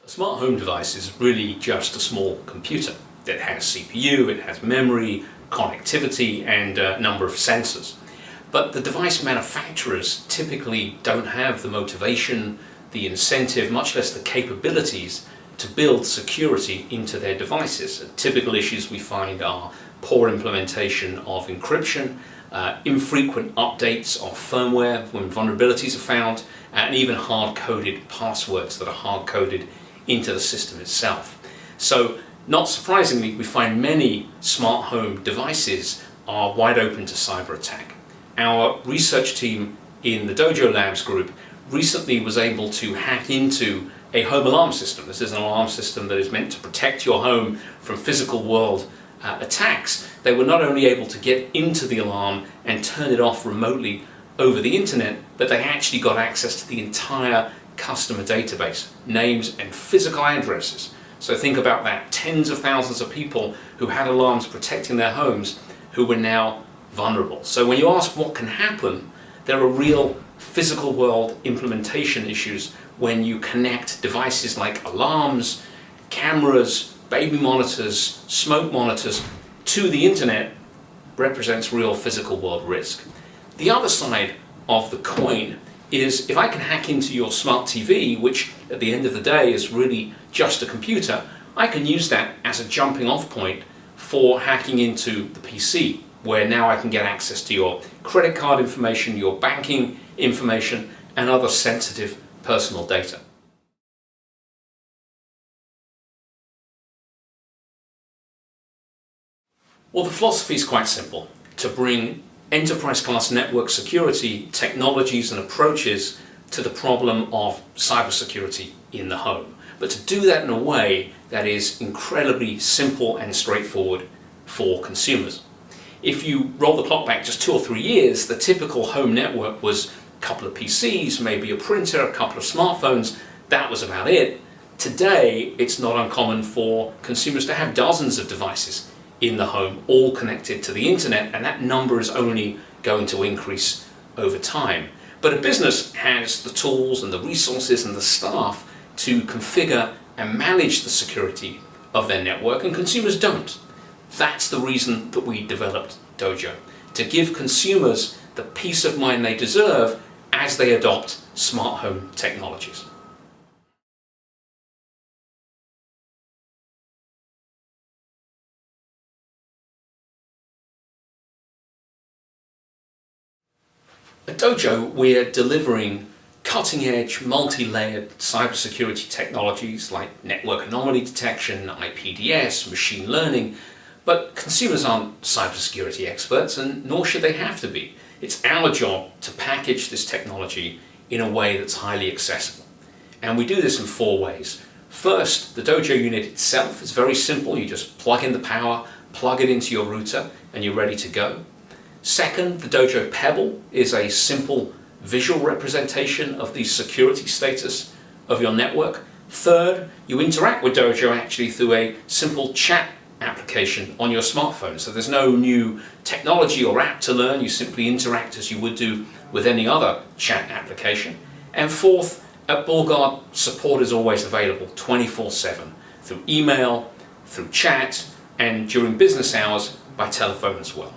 A smart home device is really just a small computer. It has CPU, it has memory, connectivity, and a number of sensors. But the device manufacturers typically don't have the motivation, the incentive, much less the capabilities to build security into their devices. Typical issues we find are poor implementation of encryption, infrequent updates of firmware when vulnerabilities are found, and even hard-coded passwords that are hard-coded into the system itself. So, not surprisingly, we find many smart home devices are wide open to cyber attack. Our research team in the Dojo Labs group recently was able to hack into a home alarm system. This is an alarm system that is meant to protect your home from physical world attacks. They were not only able to get into the alarm and turn it off remotely over the internet, but they actually got access to the entire customer database, names and physical addresses. So think about that, tens of thousands of people who had alarms protecting their homes who were now vulnerable. So when you ask what can happen, there are real physical world implementation issues when you connect devices like alarms, cameras, baby monitors, smoke monitors to the internet. Represents real physical world risk. The other side of the coin is if I can hack into your smart TV, which at the end of the day is really just a computer, I can use that as a jumping off point for hacking into the PC, where now I can get access to your credit card information, your banking information, and other sensitive personal data. Well, the philosophy is quite simple: to bring enterprise-class network security technologies and approaches to the problem of cybersecurity in the home. But to do that in a way that is incredibly simple and straightforward for consumers. If you roll the clock back just 2 or 3 years, the typical home network was a couple of PCs, maybe a printer, a couple of smartphones. That was about it. Today, it's not uncommon for consumers to have dozens of devices in the home, all connected to the internet, and that number is only going to increase over time. But a business has the tools and the resources and the staff to configure and manage the security of their network, and consumers don't. That's the reason that we developed Dojo, to give consumers the peace of mind they deserve as they adopt smart home technologies. At Dojo, we're delivering cutting-edge, multi-layered cybersecurity technologies like network anomaly detection, IPDS, machine learning, but consumers aren't cybersecurity experts, and nor should they have to be. It's our job to package this technology in a way that's highly accessible. And we do this in 4 ways. First, the Dojo unit itself is very simple. You just plug in the power, plug it into your router, and you're ready to go. Second, the Dojo Pebble is a simple visual representation of the security status of your network. Third, you interact with Dojo actually through a simple chat application on your smartphone. So there's no new technology or app to learn. You simply interact as you would do with any other chat application. And fourth, at BullGuard, support is always available 24/7 through email, through chat, and during business hours by telephone as well.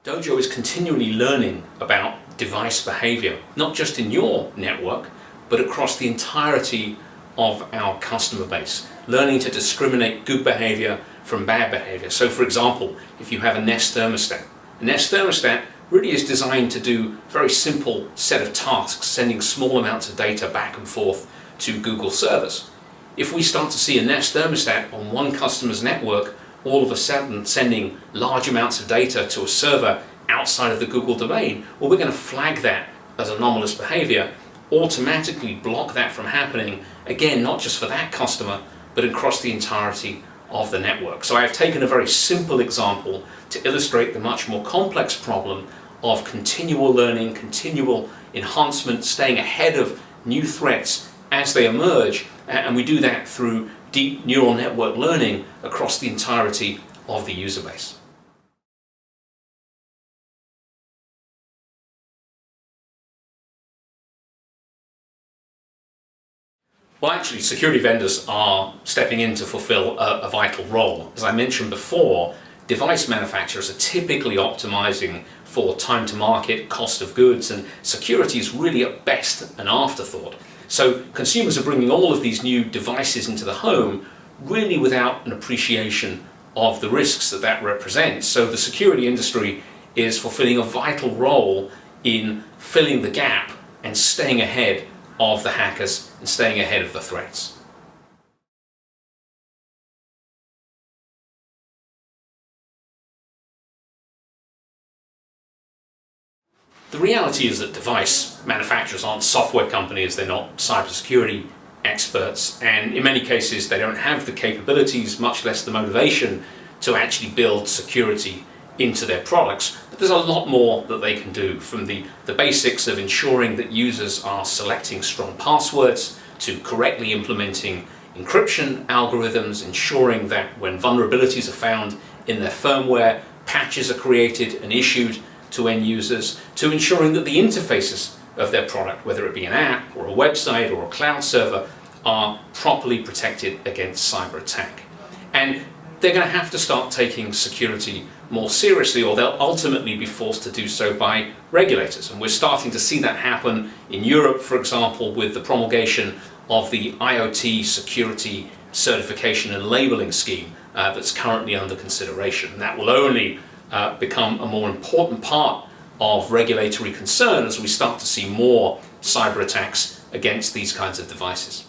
Dojo is continually learning about device behavior, not just in your network, but across the entirety of our customer base, learning to discriminate good behavior from bad behavior. So for example, if you have a Nest thermostat, a Nest thermostat really is designed to do a very simple set of tasks, sending small amounts of data back and forth to Google servers. If we start to see a Nest thermostat on one customer's network all of a sudden sending large amounts of data to a server outside of the Google domain, well, we're going to flag that as anomalous behavior, automatically block that from happening, again, not just for that customer, but across the entirety of the network. So I've taken a very simple example to illustrate the much more complex problem of continual learning, continual enhancement, staying ahead of new threats as they emerge, and we do that through deep neural network learning across the entirety of the user base. Well, actually, security vendors are stepping in to fulfill a vital role. As I mentioned before, device manufacturers are typically optimizing for time to market, cost of goods, and security is really at best an afterthought. So consumers are bringing all of these new devices into the home really without an appreciation of the risks that that represents. So the security industry is fulfilling a vital role in filling the gap and staying ahead of the hackers and staying ahead of the threats. The reality is that device manufacturers aren't software companies, they're not cybersecurity experts, and in many cases they don't have the capabilities, much less the motivation, to actually build security into their products. But there's a lot more that they can do, from the basics of ensuring that users are selecting strong passwords, to correctly implementing encryption algorithms, ensuring that when vulnerabilities are found in their firmware, patches are created and issued to end users, to ensuring that the interfaces of their product, whether it be an app or a website or a cloud server, are properly protected against cyber attack. And they're going to have to start taking security more seriously, or they'll ultimately be forced to do so by regulators. And we're starting to see that happen in Europe, for example, with the promulgation of the IoT security certification and labeling scheme that's currently under consideration. And that will only become a more important part of regulatory concern as we start to see more cyber attacks against these kinds of devices.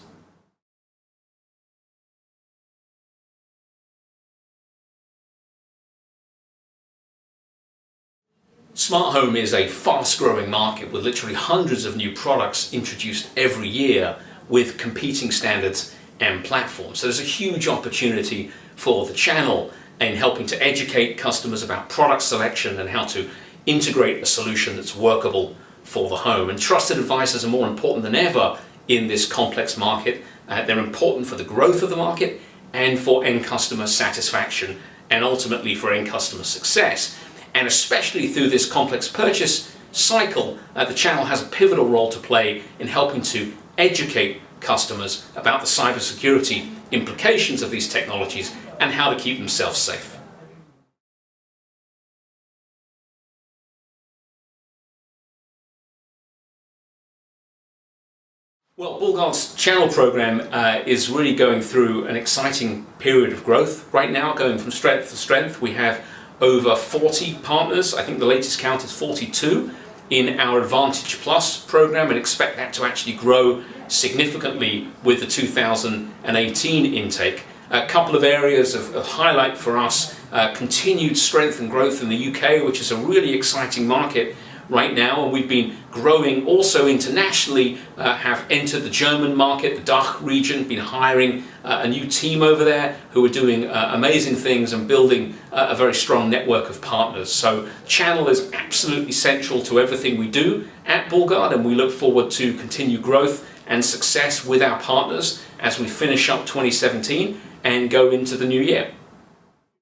Smart home is a fast-growing market with literally hundreds of new products introduced every year with competing standards and platforms. So there's a huge opportunity for the channel in helping to educate customers about product selection and how to integrate a solution that's workable for the home. And trusted advisors are more important than ever in this complex market. They're important for the growth of the market and for end customer satisfaction and ultimately for end customer success. And especially through this complex purchase cycle, the channel has a pivotal role to play in helping to educate customers about the cybersecurity implications of these technologies and how to keep themselves safe. Well, BullGuard's channel program is really going through an exciting period of growth right now, going from strength to strength. We have over 40 partners. I think the latest count is 42 in our Advantage Plus program, and expect that to actually grow significantly with the 2018 intake. A couple of areas of highlight for us: continued strength and growth in the UK, which is a really exciting market right now, and we've been growing also internationally, have entered the German market, the DACH region, been hiring a new team over there who are doing amazing things and building a very strong network of partners. So channel is absolutely central to everything we do at BullGuard, and we look forward to continued growth and success with our partners as we finish up 2017 and go into the new year.